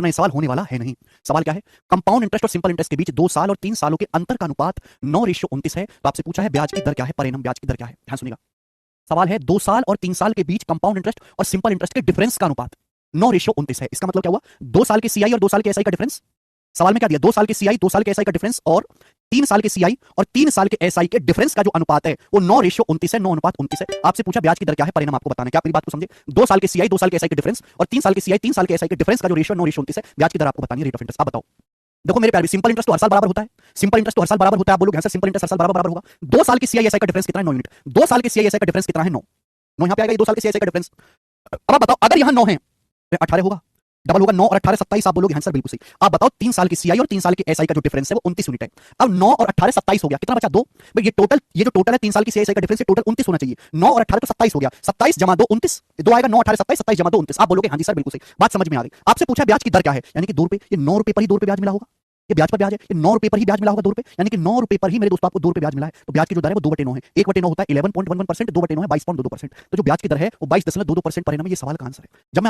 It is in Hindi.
करना ये सवाल होने वाला है नहीं। सवाल क्या है? कंपाउंड इंटरेस्ट और सिंपल इंटरेस्ट के बीच 2 साल और 3 सालों के अंतर का अनुपात 9:29 है। तो आपसे पूछा है ब्याज की दर क्या है, पर एनम ब्याज की दर क्या है। ध्यान सुनिएगा, सवाल है 2 साल और 3 साल के बीच कंपाउंड इंटरेस्ट और सिंपल इंटरेस्ट के डिफरेंस का अनुपात 9:29 है। इसका मतलब क्या हुआ? 2 साल के सीआई और 2 साल के एसआई का डिफरेंस। सवाल में क्या दिया? 2 साल के सीआई 2 साल के एसआई का डिफरेंस और 3 साल के सीआई और 3 साल के एसआई के डिफरेंस का जो अनुपात है वो 9:29 है, 9:29 है। आपसे पूछा ब्याज की दर क्या है, परिणाम आपको बताना है। क्या आप मेरी बात को समझे? 2 साल के सीआई 2 साल के एसआई के डिफरेंस और 3 साल के सीआई 3 साल के एसआई के डिफरेंस का जो रेशियो 9:29 है, ब्याज की दर आपको बतानी है, रेट ऑफ इंटरेस्ट। आप बताओ। देखो मेरे प्यारे, सिंपल इंटरेस्ट तो हर साल बराबर होता है। सिंपल इंटरेस्ट तो हर साल बराबर होता है। आप बोलोगे सर सिंपल इंटरेस्ट हर साल बराबर होगा। 2 साल के सीआई एसआई का डिफरेंस कितना है? 9 यूनिट। 2 साल के सीआई एसआई का डिफरेंस कितना है? 9। 9 यहां पे आएगा, ये 2 साल के सीआई एसआई का डिफरेंस। अब आप बताओ, अगर यहां 9 है तो 18 होगा, डबल होगा। 9 और 18 27। आप बोलोगे आंसर बिल्कुल सही। आप बताओ 3 साल की सीआई और 3 साल के एसआई का जो डिफरेंस है वो 29 यूनिट है। अब 9 और 18 27 हो गया, कितना बचा? 2। भाई ये जो टोटल है 3 साल की सीआई एसआई का डिफरेंस, ये टोटल 29 होना चाहिए। 9 और 18 तो 27 हो गया, 27 जमा 2 29। 2 आएगा, 9 18 27, 27 जमा 2 29। आप बोलोगे हां जी सर बिल्कुल सही, बात समझ में आ गई। आपसे पूछा ब्याज की दर क्या है, यानी कि 2 रुपए। ये 9 रुपए पर ही 2 रुपए ब्याज मिला होगा। ये ब्याज पर ब्याज है, ये 9 रुपए पर ही ब्याज मिला होगा 2 रुपए, यानी कि 9 रुपए पर ही मेरे दोस्तों आपको 2 रुपए ब्याज मिला है। तो ब्याज की जो दर है वो 2/9 है। 1/9 होता है 11.11%, 2/9 है 22.22%। तो जो ब्याज की दर है वो 22.22% परिणाम, ये सवाल का आंसर है। जब मैं